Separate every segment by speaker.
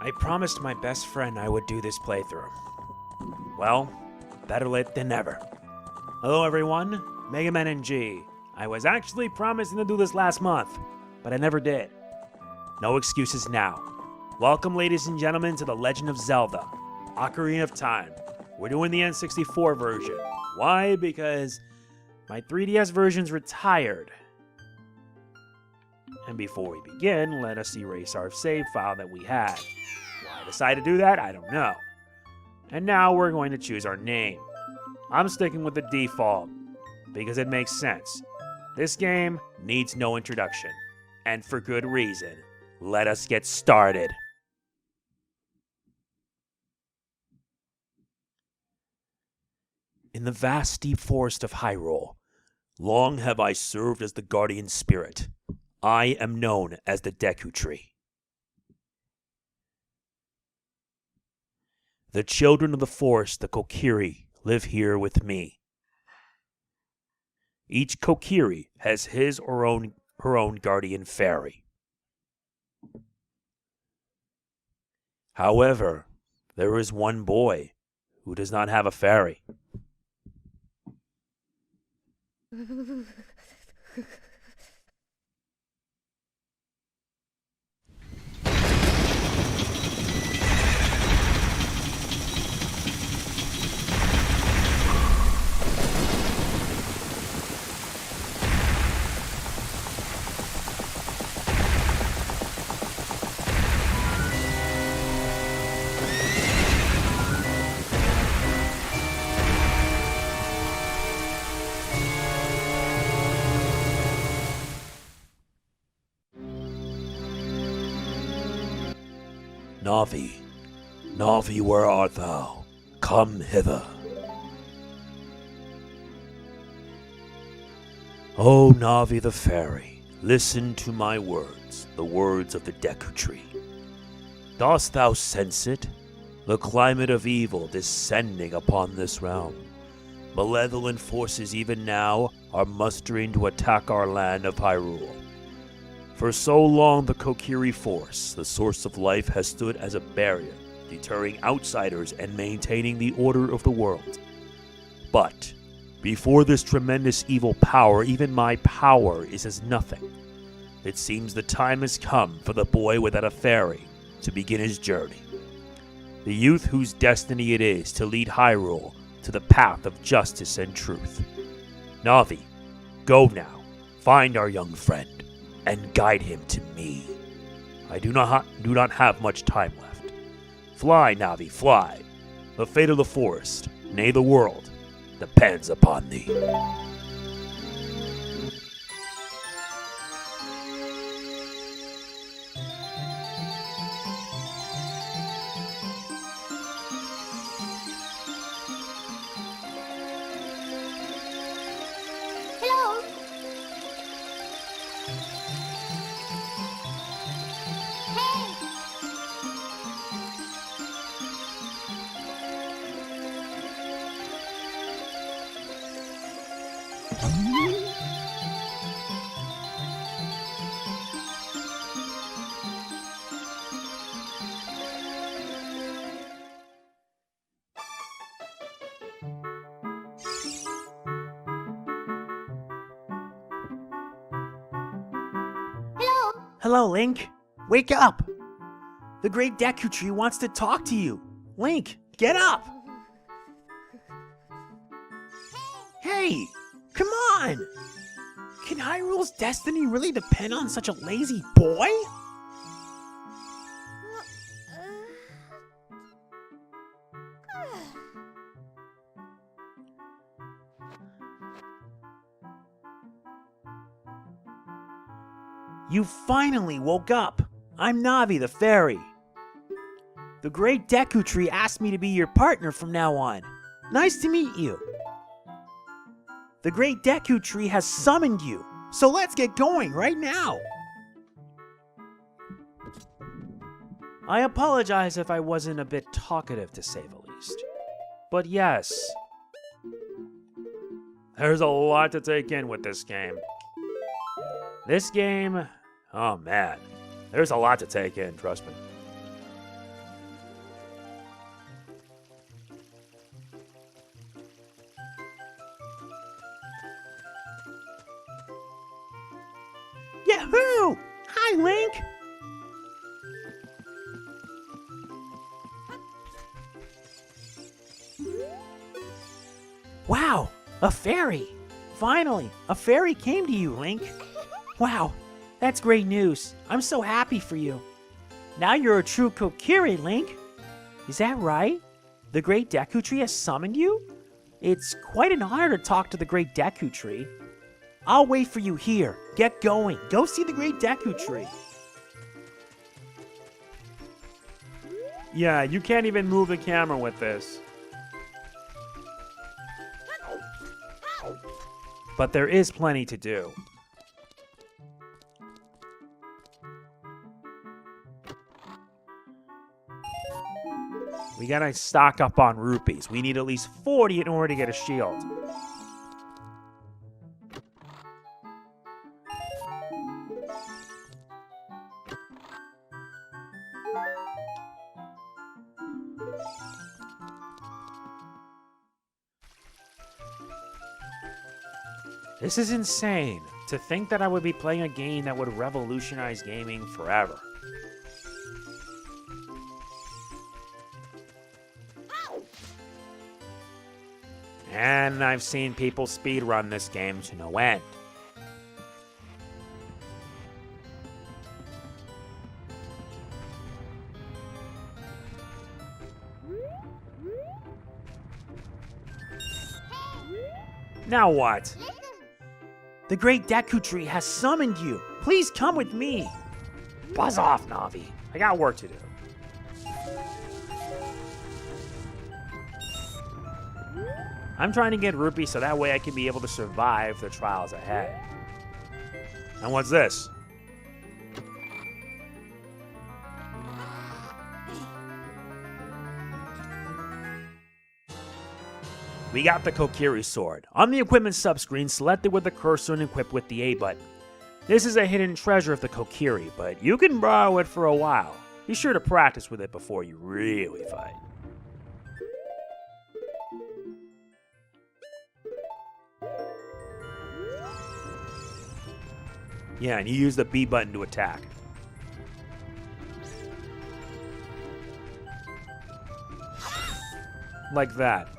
Speaker 1: I promised my best friend I would do this playthrough. Well, better late than never. Hello everyone, MegamanNG. I was actually promising to do this last month, but I never did. No excuses now. Welcome, ladies and gentlemen, to the Legend of Zelda, Ocarina of Time. We're doing the N64 version. Why? Because my 3DS version's retired. And before we begin, let us erase our save file that we had. Why I decided to do that, I don't know. And now we're going to choose our name. I'm sticking with the default, because it makes sense. This game needs no introduction, and for good reason. Let us get started. In the vast deep forest of Hyrule, long have I served as the guardian spirit. I am known as the Deku Tree. The children of the forest, the Kokiri, live here with me. Each Kokiri has his or her own guardian fairy. However, there is one boy who does not have a fairy. Navi, Navi, where art thou? Come hither. O Navi the fairy, listen to my words, the words of the Deku Tree. Dost thou sense it? The climate of evil descending upon this realm. Malevolent forces even now are mustering to attack our land of Hyrule. For so long, the Kokiri Force, the source of life, has stood as a barrier, deterring outsiders and maintaining the order of the world. But before this tremendous evil power, even my power is as nothing. It seems the time has come for the boy without a fairy to begin his journey. The youth whose destiny it is to lead Hyrule to the path of justice and truth. Navi, go now, find our young friend, and guide him to me. I do not have much time left. Fly, Navi, fly. The fate of the forest, nay the world, depends upon thee. Hello, Link. Wake up. The great Deku Tree wants to talk to you. Link, get up. Hey, come on. Can Hyrule's destiny really depend on such a lazy boy? You finally woke up. I'm Navi the fairy. The great Deku Tree asked me to be your partner from now on. Nice to meet you. The great Deku Tree has summoned you, so let's get going right now. I apologize if I wasn't a bit talkative, to say the least. But yes, there's a lot to take in with this game. This game, oh man, there's a lot to take in, trust me.
Speaker 2: Yahoo! Hi, Link! Wow, a fairy! Finally, a fairy came to you, Link. Wow, that's great news. I'm so happy for you. Now you're a true Kokiri, Link. Is that right? The great Deku Tree has summoned you? It's quite an honor to talk to the great Deku Tree. I'll wait for you here. Get going. Go see the great Deku Tree.
Speaker 1: Yeah, you can't even move the camera with this. But there is plenty to do. We gotta stock up on rupees. We need at least 40 in order to get a shield. This is insane. To think that I would be playing a game that would revolutionize gaming forever. And I've seen people speedrun this game to no end. Now what?
Speaker 2: The great Deku Tree has summoned you. Please come with me.
Speaker 1: Buzz off, Navi. I got work to do. I'm trying to get rupees so that way I can be able to survive the trials ahead. And what's this? We got the Kokira Sword. On the equipment subscreen, select it with the cursor and equipped with the A button. This is a hidden treasure of the Kokiri, but you can borrow it for a while. Be sure to practice with it before you really fight. Yeah, and you use the B button to attack. Like that.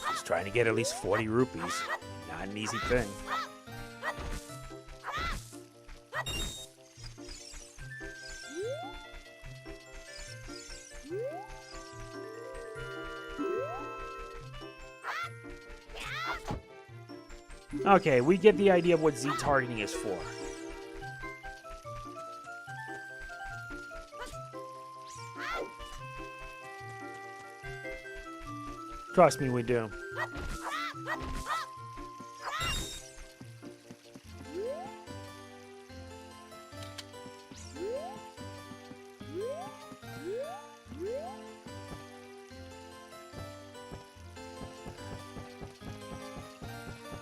Speaker 1: Just trying to get at least 40 rupees. Not an easy thing. Okay, we get the idea of what Z targeting is for. Trust me, we do.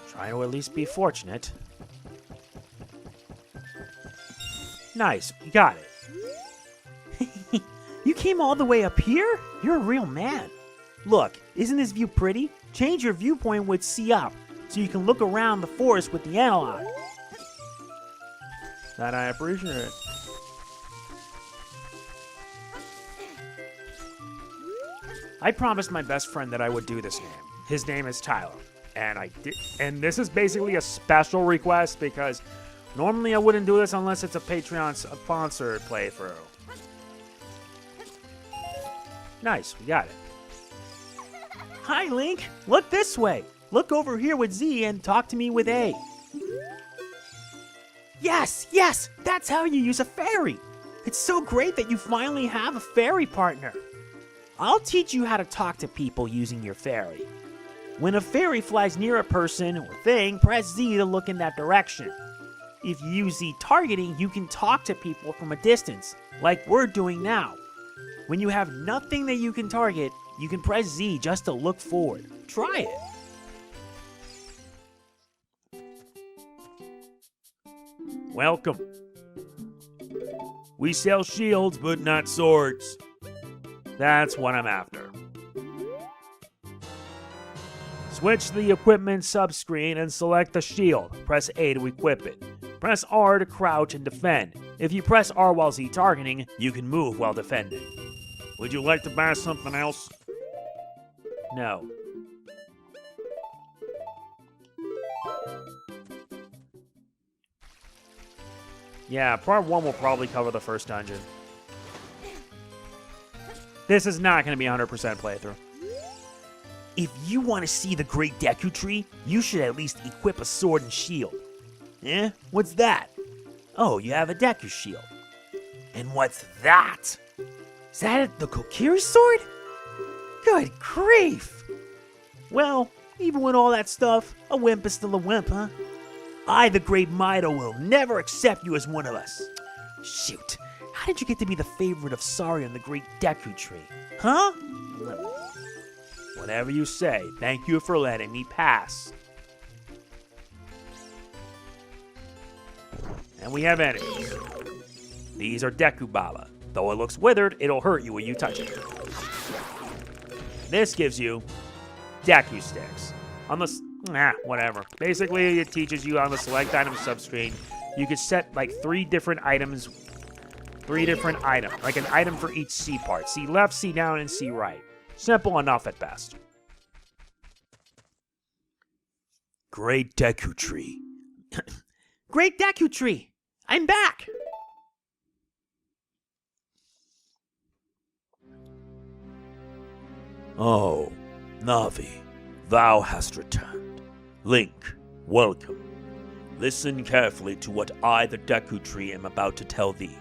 Speaker 1: Trying to at least be fortunate. Nice, you got it.
Speaker 2: You came all the way up here? You're a real man. Look, isn't this view pretty? Change your viewpoint with C up, so you can look around the forest with the analog.
Speaker 1: That I appreciate. I promised my best friend that I would do this game. His name is Tyler. And I did, and this is basically a special request because normally I wouldn't do this unless it's a Patreon sponsored playthrough. Nice, we got it.
Speaker 2: Hi, Link. Look this way. Look over here with Z and talk to me with A. Yes, yes, that's how you use a fairy. It's so great that you finally have a fairy partner. I'll teach you how to talk to people using your fairy. When a fairy flies near a person or thing, press Z to look in that direction. If you use Z targeting, you can talk to people from a distance, like we're doing now. When you have nothing that you can target, you can press Z just to look forward. Try it.
Speaker 1: Welcome. We sell shields, but not swords. That's what I'm after. Switch to the equipment subscreen and select the shield. Press A to equip it. Press R to crouch and defend. If you press R while Z-targeting, you can move while defending. Would you like to buy something else? No. Yeah, part 1 will probably cover the first dungeon. This is not going to be a 100% playthrough. If you want to see the great Deku Tree, you should at least equip a sword and shield. Eh? What's that? Oh, you have a Deku shield. And what's that? Is that the Kokira Sword? Good grief! Well, even with all that stuff, a wimp is still a wimp, huh? I, the great Mido, will never accept you as one of us. Shoot, how did you get to be the favorite of Sari on the great Deku Tree? Huh? Whatever you say, thank you for letting me pass. And we have enemies. These are Deku Baba. Though it looks withered, it'll hurt you when you touch it. This gives you Deku Sticks. Whatever. Basically, it teaches you on the select item subscreen, you can set like 3 different items. Like an item for each C part. C left, C down, and C right. Simple enough at best. Great Deku Tree.
Speaker 2: Great Deku Tree! I'm back!
Speaker 1: Oh, Navi, thou hast returned. Link, welcome. Listen carefully to what I, the Deku Tree, am about to tell thee.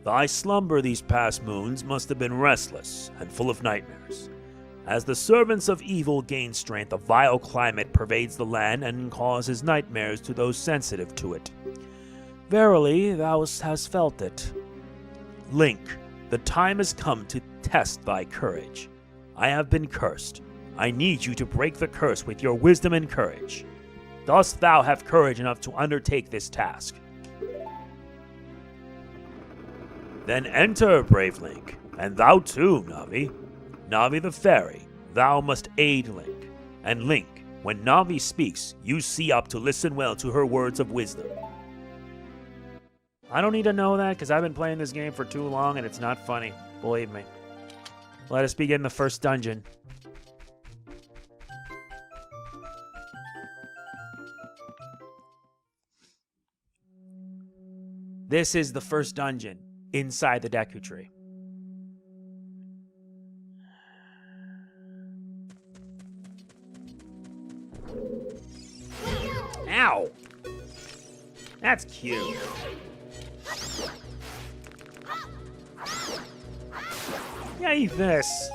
Speaker 1: Thy slumber these past moons must have been restless and full of nightmares. As the servants of evil gain strength, a vile climate pervades the land and causes nightmares to those sensitive to it. Verily, thou hast felt it. Link, the time has come to test thy courage. I have been cursed. I need you to break the curse with your wisdom and courage. Dost thou have courage enough to undertake this task? Then enter, brave Link, and thou too, Navi. Navi the Fairy, thou must aid Link. And Link, when Navi speaks, you see up to listen well to her words of wisdom. I don't need to know that because I've been playing this game for too long and it's not funny, believe me. Let us begin the first dungeon. This is the first dungeon inside the Deku Tree. Ow! That's cute. Yeah, eat this.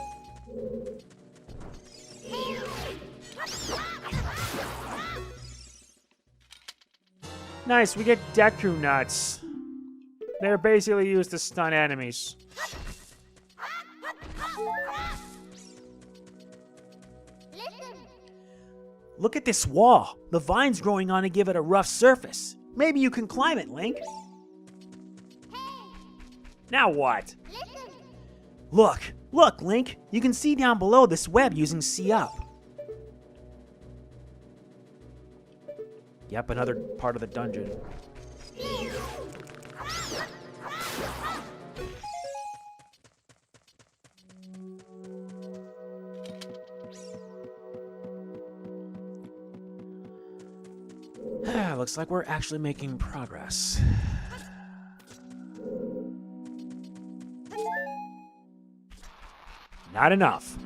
Speaker 1: Nice, we get Deku Nuts. They're basically used to stun enemies. Look at this wall. The vines growing on it give it a rough surface. Maybe you can climb it, Link. Now what? Look, Link. You can see down below this web using C up. Yep, another part of the dungeon. Looks like we're actually making progress. Not enough.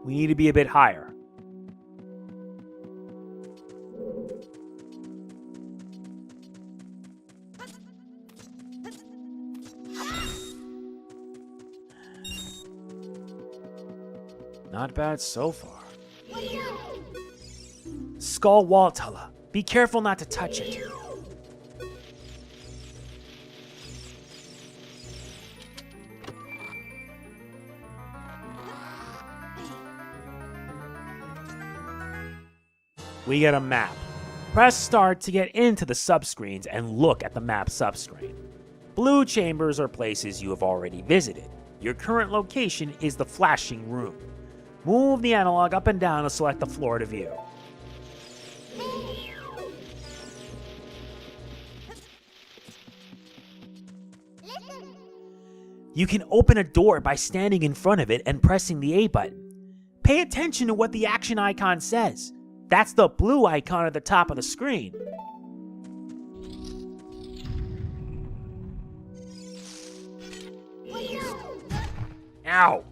Speaker 1: We need to be a bit higher. Not bad so far. Skulltula. Be careful not to touch it. We get a map.
Speaker 2: Press start to get into the subscreens and look at the map subscreen. Blue chambers are places you have already visited. Your current location is the flashing room. Move the analog up and down to select the floor to view. You can open a door by standing in front of it and pressing the A button. Pay attention to what the action icon says. That's the blue icon at the top of the screen. Ow!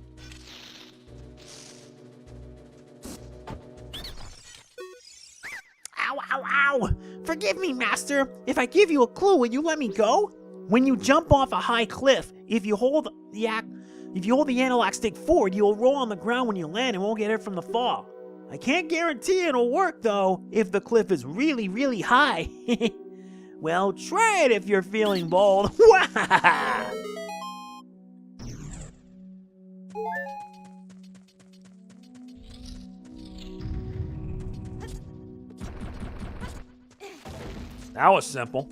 Speaker 2: Ow, ow, ow! Forgive me, Master. If I give you a clue, will you let me go? When you jump off a high cliff, if you hold the analog stick forward, you'll roll on the ground when you land and won't get hurt from the fall. I can't guarantee it'll work, though, if the cliff is really, really high. Well, try it if you're feeling bold. That was simple.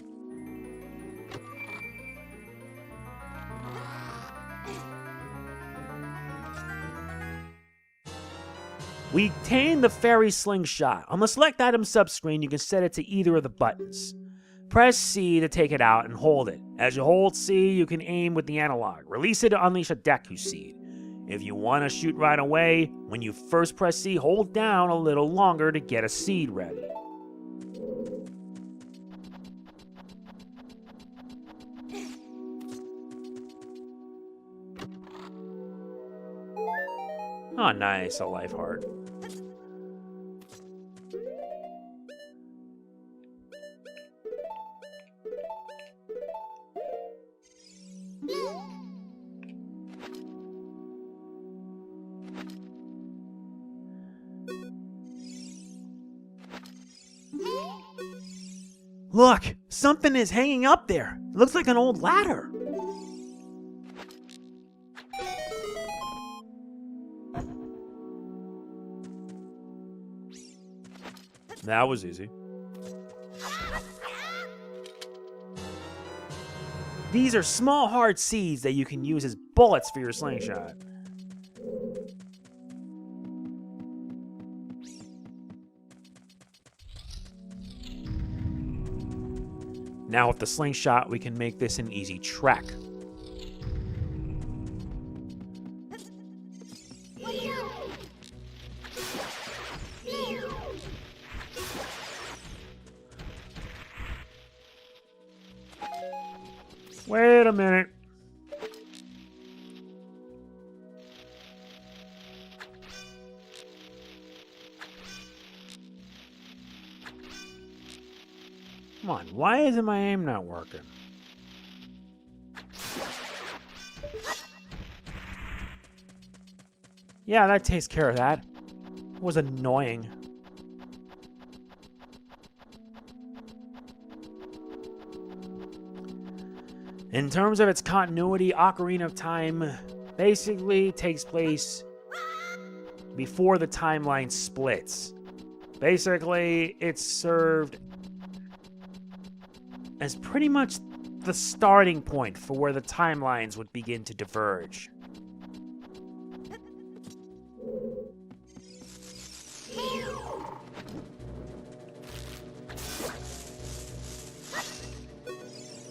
Speaker 2: We obtained the fairy slingshot. On the select item subscreen, you can set it to either of the buttons. Press C to take it out and hold it. As you hold C, you can aim with the analog. Release it to unleash a Deku Seed. If you want to shoot right away, when you first press C, hold down a little longer to get a seed ready. Oh, nice, a life heart. Look, something is hanging up there. It looks like an old ladder. That was easy. These are small hard seeds that you can use as bullets for your slingshot. Now with the slingshot, we can make this an easy trek. Wait a minute. Come on, why isn't my aim not working? Yeah, that takes care of that. It was annoying. In terms of its continuity, Ocarina of Time basically takes place before the timeline splits. Basically, it's served as pretty much the starting point for where the timelines would begin to diverge.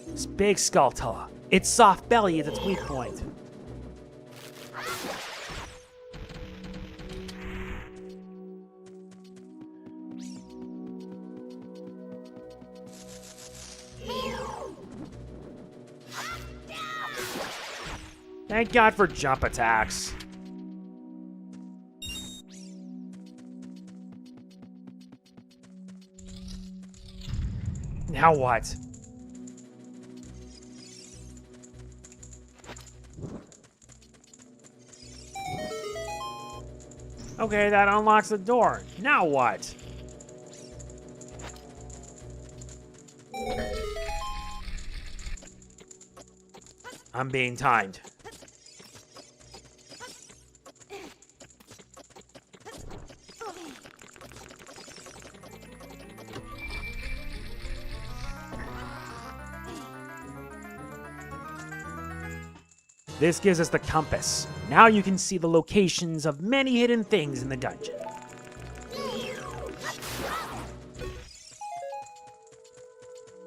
Speaker 2: This big Skulltula. Its soft belly is its weak point. Thank God for jump attacks. Now what? Okay, that unlocks the door. Now what? I'm being timed. This gives us the compass. Now you can see the locations of many hidden things in the dungeon.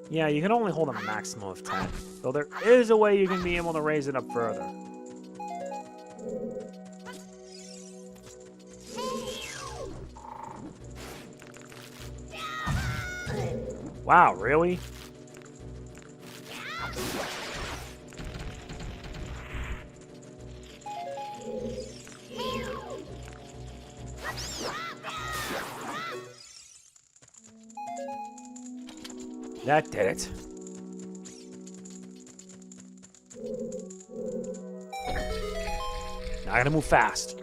Speaker 2: Yeah, you can only hold a maximum of 10, though there is a way you can be able to raise it up further. Wow, really? That did it. Now I gotta move fast.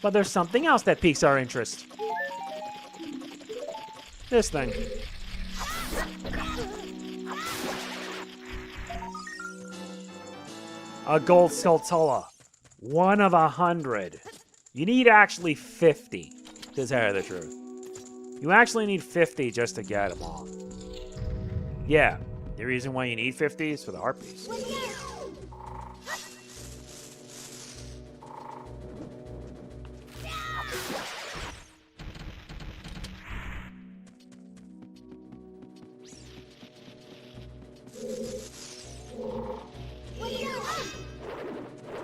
Speaker 2: But there's something else that piques our interest. This thing. A gold Skulltula. 1 of 100. You need actually 50 to tell you the truth. You actually need 50 just to get them all. Yeah, the reason why you need 50 is for the heart piece.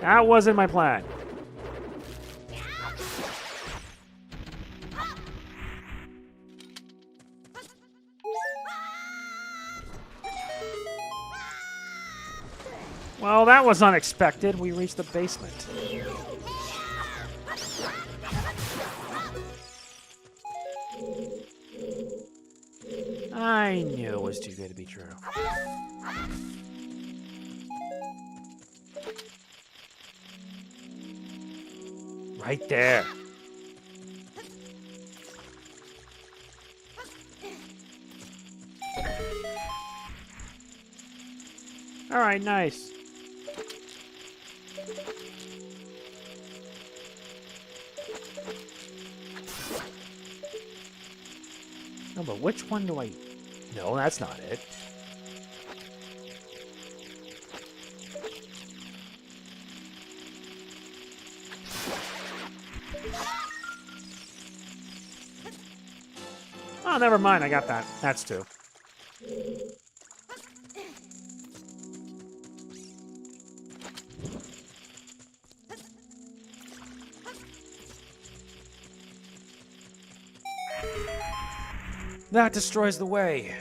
Speaker 2: That wasn't my plan. Well, that was unexpected. We reached the basement. I knew it was too good to be true. Right there. All right, nice. No, but which one do I... No, that's not it. Oh, never mind. I got that. That's 2. That destroys the way.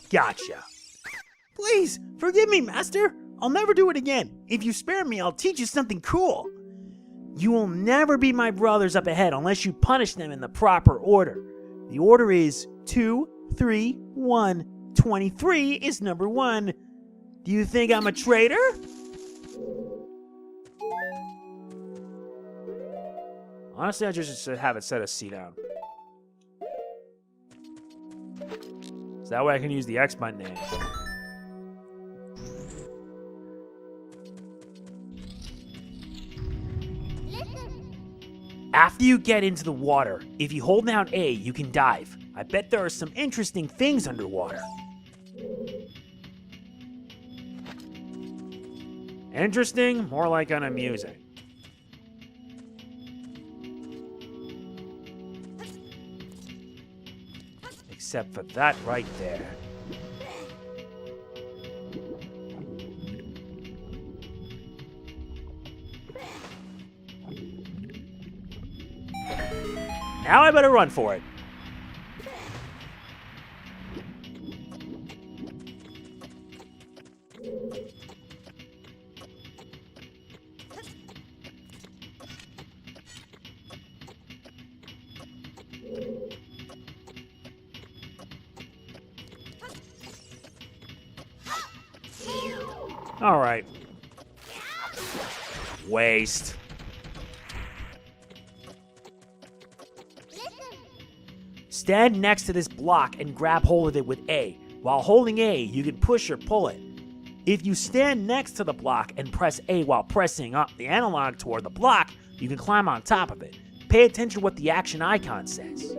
Speaker 2: Gotcha. Please, forgive me, Master. I'll never do it again. If you spare me, I'll teach you something cool. You will never be my brothers up ahead unless you punish them in the proper order. The order is 2, 3, 1. 23 is number 1. Do you think I'm a traitor? Honestly, I just should have it set a C down. So that way I can use the X button to aim. After you get into the water, if you hold down A, you can dive. I bet there are some interesting things underwater. Interesting? More like unamusing. Except for that right there. Now I better run for it. All right. Waste. Stand next to this block and grab hold of it with A. While holding A, you can push or pull it. If you stand next to the block and press A while pressing up the analog toward the block, You can climb on top of it. Pay attention to what the action icon says.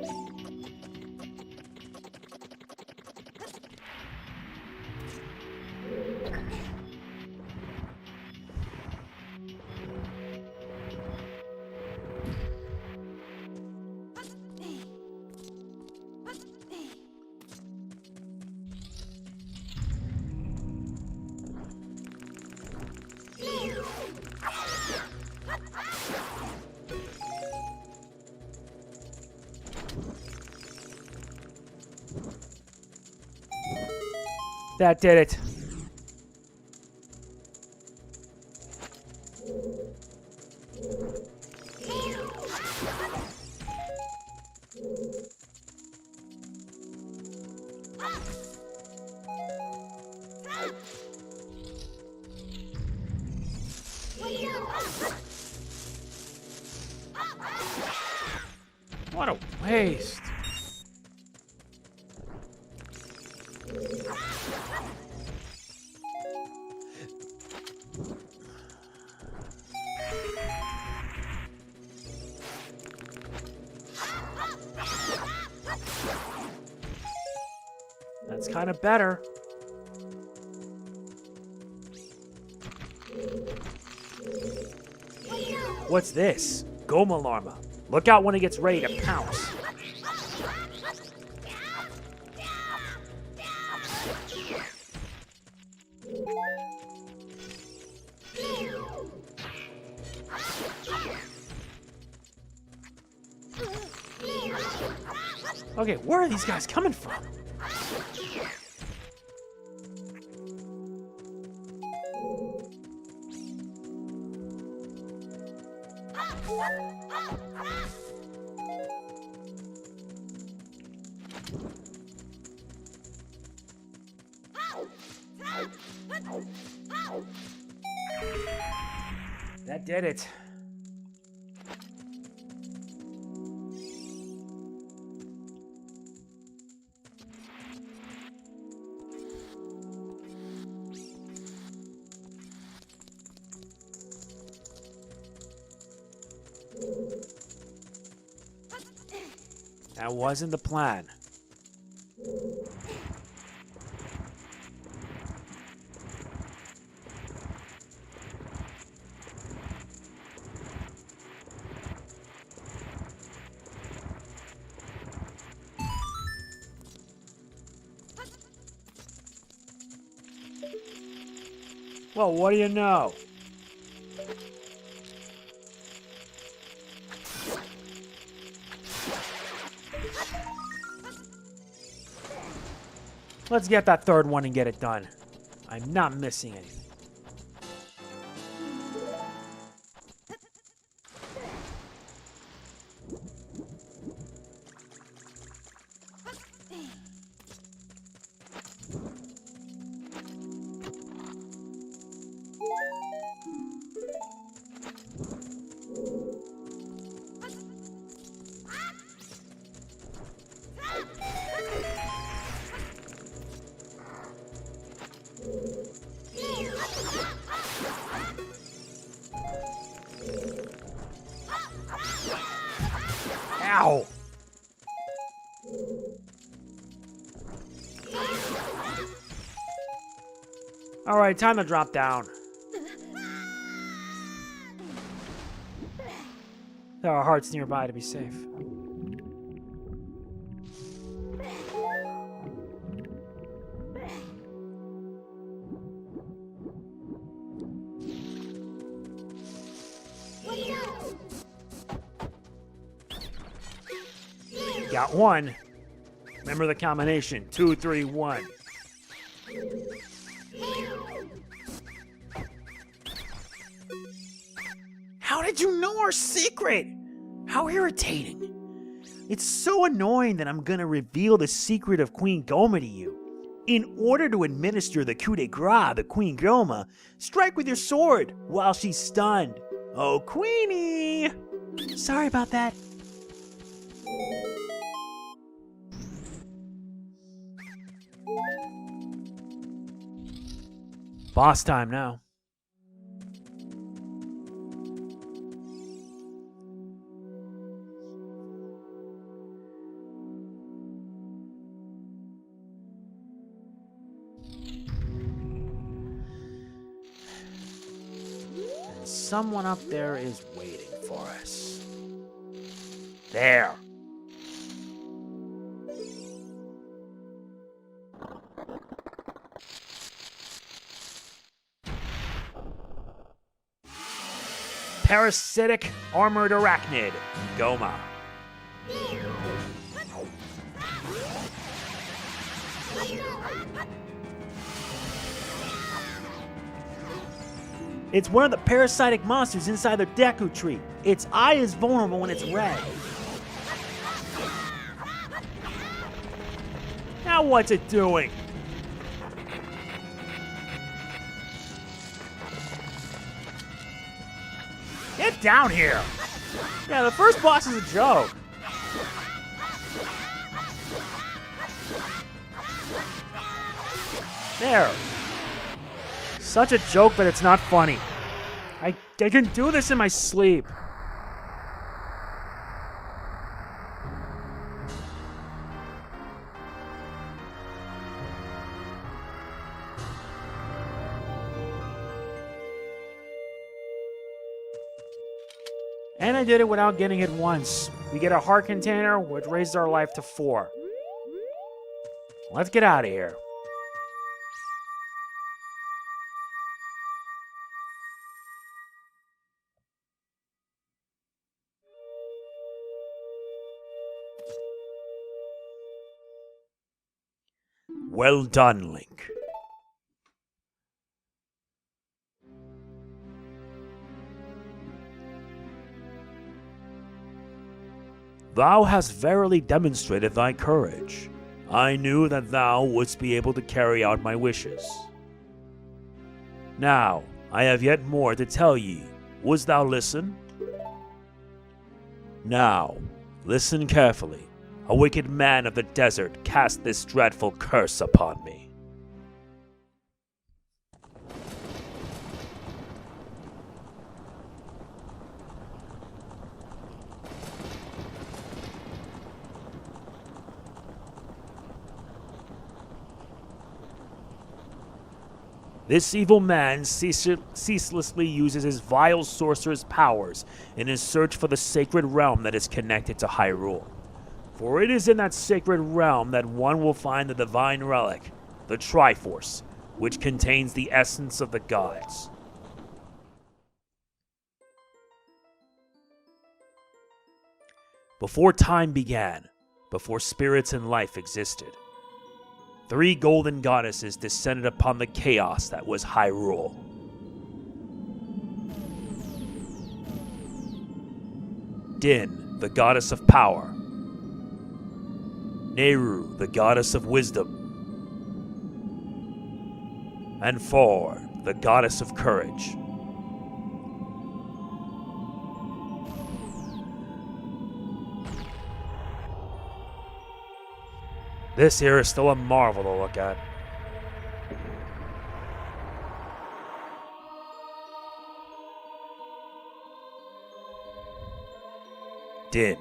Speaker 2: That did it. What a waste. That's kind of better. What's this? Goma Larma. Look out when it gets ready to pounce. Okay, where are these guys coming from? That did it. That wasn't the plan. Well, what do you know? Let's get that third one and get it done. I'm not missing anything. Ow! Alright, time to drop down. There are hearts nearby to be safe. Got one. Remember the combination. 2, 3, 1. How did you know our secret? How irritating. It's so annoying that I'm gonna reveal the secret of Queen Goma to you. In order to administer the coup de grace to Queen Goma, strike with your sword while she's stunned. Oh, Queenie! Sorry about that. Boss time now. someone up there is waiting for us. There. Parasitic armored arachnid, Goma. It's one of the parasitic monsters inside the Deku Tree. Its eye is vulnerable when it's red. Now what's it doing? Get down here! Yeah, the first boss is a joke. There. Such a joke, but it's not funny. I can do this in my sleep. And I did it without getting it once. We get a heart container, which raises our life to 4. Let's get out of here.
Speaker 1: Well done, Link. Thou hast verily demonstrated thy courage. I knew that thou wouldst be able to carry out my wishes. Now, I have yet more to tell ye. Wouldst thou listen? Now, listen carefully. A wicked man of the desert cast this dreadful curse upon me. This evil man ceaselessly uses his vile sorcerer's powers in his search for the sacred realm that is connected to Hyrule. For it is in that sacred realm that one will find the divine relic, the Triforce, which contains the essence of the gods. Before time began, before spirits and life existed, 3 golden goddesses descended upon the chaos that was Hyrule. Din, the goddess of power. Nehru, the goddess of wisdom. And Four, the goddess of courage. This here is still a marvel to look at. Din.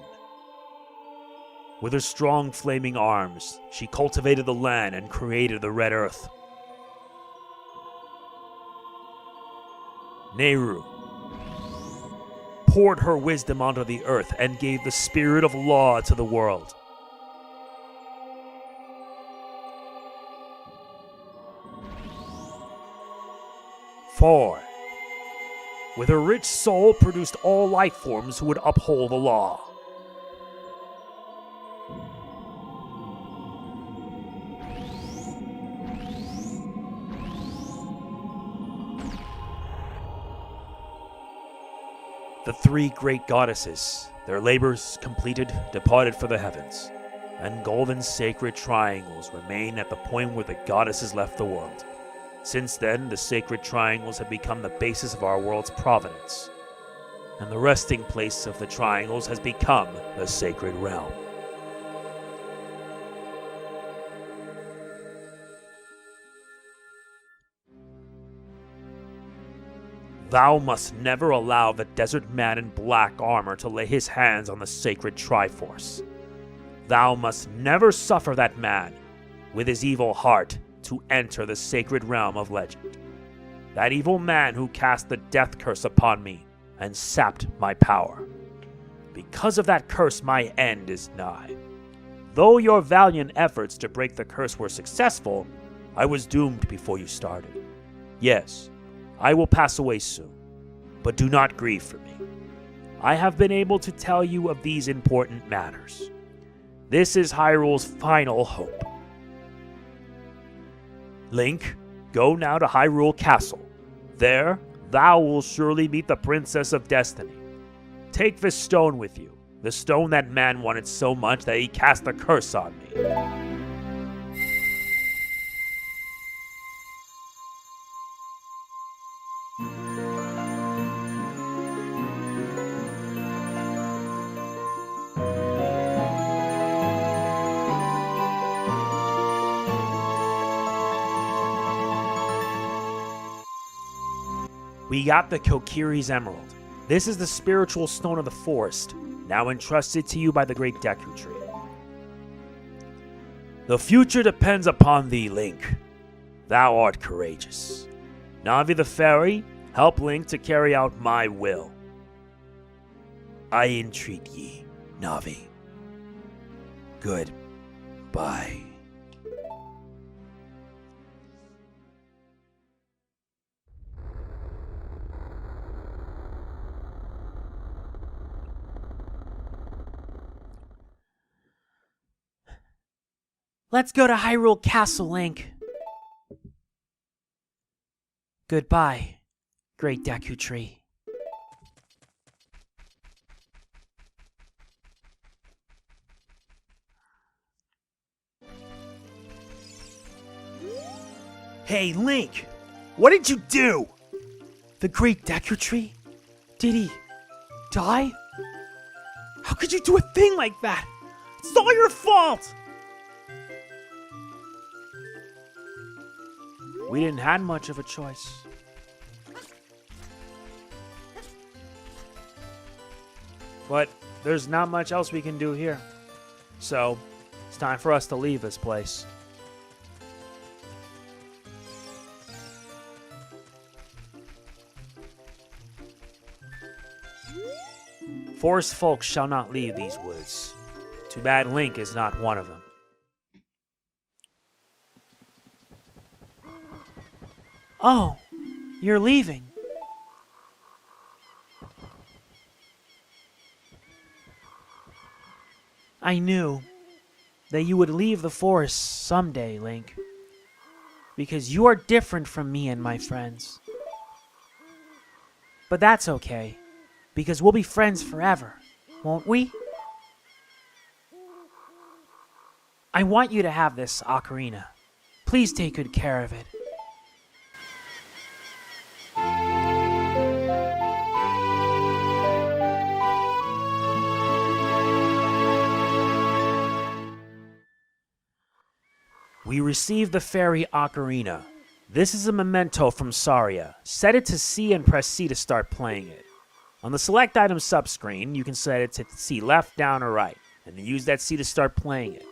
Speaker 1: With her strong flaming arms, she cultivated the land and created the Red Earth. Nehru poured her wisdom onto the earth and gave the spirit of law to the world. Four, with her rich soul, produced all life forms who would uphold the law. The 3 great goddesses, their labors completed, departed for the heavens, and golden sacred triangles remain at the point where the goddesses left the world. Since then, the sacred triangles have become the basis of our world's providence, and the resting place of the triangles has become the sacred realm. Thou must never allow the desert man in black armor to lay his hands on the sacred Triforce. Thou must never suffer that man, with his evil heart, to enter the sacred realm of legend. that evil man who cast the death curse upon me and sapped my power. Because of that curse, my end is nigh. Though your valiant efforts to break the curse were successful, I was doomed before you started. Yes, I will pass away soon, but do not grieve for me. I have been able to tell you of these important matters. This is Hyrule's final hope. Link, go now to Hyrule Castle. There, thou will surely meet the Princess of Destiny. Take this stone with you, the stone that man wanted so much that he cast a curse on me. We got the Kokira's Emerald. This is the spiritual stone of the forest, now entrusted to you by the great Deku Tree. The future depends upon thee, Link. Thou art courageous. Navi the Fairy, help Link to carry out my will. I entreat ye, Navi. Goodbye.
Speaker 2: Let's go to Hyrule Castle, Link. Goodbye, great Deku Tree.
Speaker 1: Hey, Link! What did you do?
Speaker 2: The great Deku Tree? Did he die? How could you do a thing like that? It's all your fault! We didn't have much of a choice. But there's not much else we can do here. So, it's time for us to leave this place. Forest folk shall not leave these woods. Too bad Link is not one of them. Oh, you're leaving. I knew that you would leave the forest someday, Link. Because you are different from me and my friends. But that's okay, because we'll be friends forever, won't we? I want you to have this ocarina. Please take good care of it. We received the Fairy Ocarina. This is a memento from Saria. Set it to C and press C to start playing it. On the select item subscreen, you can set it to C left, down, or right, and then use that C to start playing it.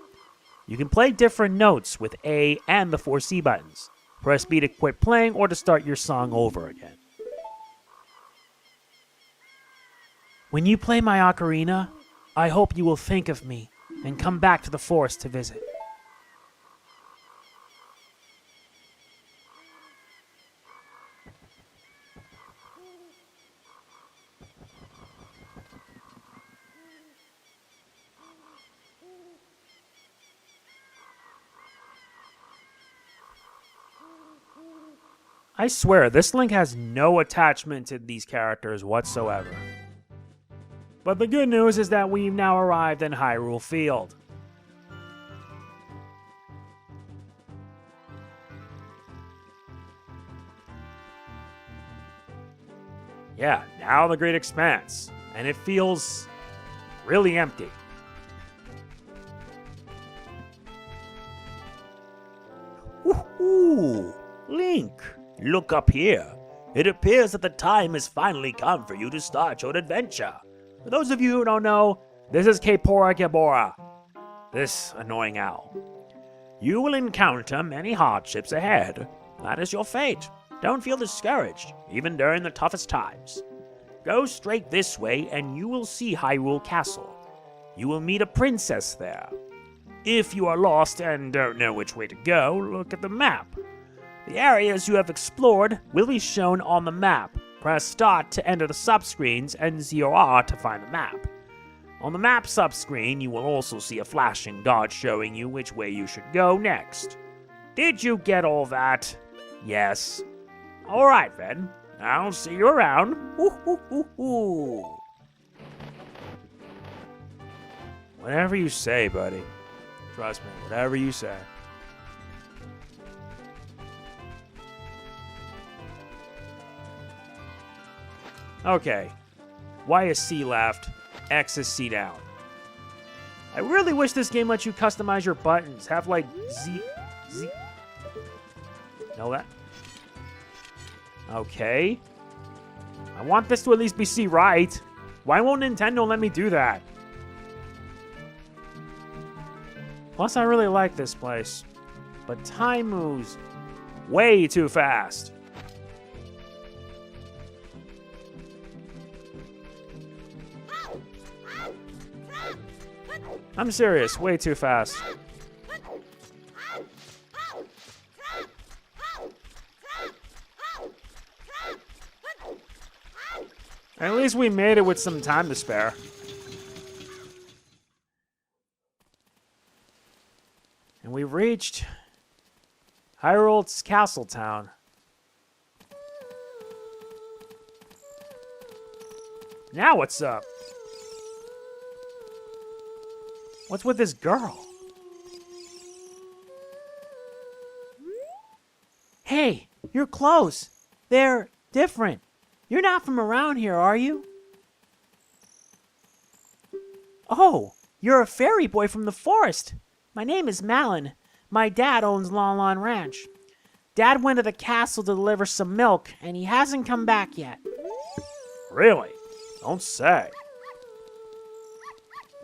Speaker 2: You can play different notes with A and the 4 C buttons. Press B to quit playing or to start your song over again. When you play my ocarina, I hope you will think of me and come back to the forest to visit. I swear, this Link has no attachment to these characters whatsoever. But the good news is that we've now arrived in Hyrule Field. Yeah, now the Great Expanse, and it feels really empty.
Speaker 1: Ooh, Link! Look up here. It appears that the time has finally come for you to start your adventure.
Speaker 2: For those of you who don't know, this is Kokira Sword, this annoying owl.
Speaker 1: You will encounter many hardships ahead. That is your fate.
Speaker 2: Don't feel discouraged, even during the toughest times. Go straight this way and you will see Hyrule Castle. You will meet a princess there. If you are lost and don't know which way to go, look at the map. The areas you have explored will be shown on the map. Press start to enter the subscreens and ZOR to find the map. On the map subscreen, you will also see a flashing dot showing you which way you should go next. Did you get all that? Yes. Alright then, I'll see you around.
Speaker 1: Whatever you say, buddy. Trust me, whatever you say.
Speaker 2: Okay. Y is C left, X is C down. I really wish this game lets you customize your buttons. Have like Z. Know that? Okay. I want this to at least be C right. Why won't Nintendo let me do that? Plus, I really like this place. But time moves way too fast. I'm serious, way too fast. At least we made it with some time to spare. And we reached Hyrule Castle Town. Now what's up? What's with this girl? Hey, your clothes. They're different. You're not from around here, are you? Oh, you're a fairy boy from the forest. My name is Malin. My dad owns Lon Lon Ranch. Dad went to the castle to deliver some milk, and he hasn't come back yet.
Speaker 1: Really? Don't say.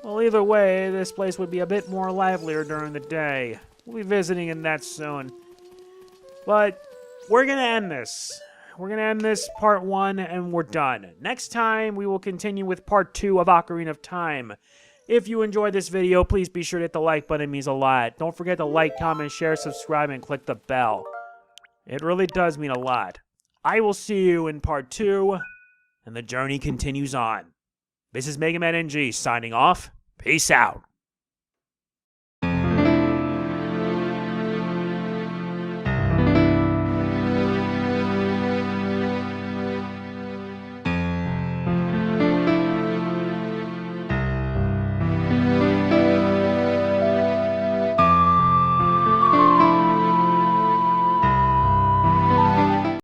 Speaker 2: Well, either way, this place would be a bit more livelier during the day. We'll be visiting in that soon. But we're gonna end this. We're gonna end this part 1 and we're done. Next time, we will continue with part 2 of Ocarina of Time. If you enjoyed this video, please be sure to hit the like button. It means a lot. Don't forget to like, comment, share, subscribe, and click the bell. It really does mean a lot. I will see you in part 2, and the journey continues on. This is MegamanNG signing off. Peace out.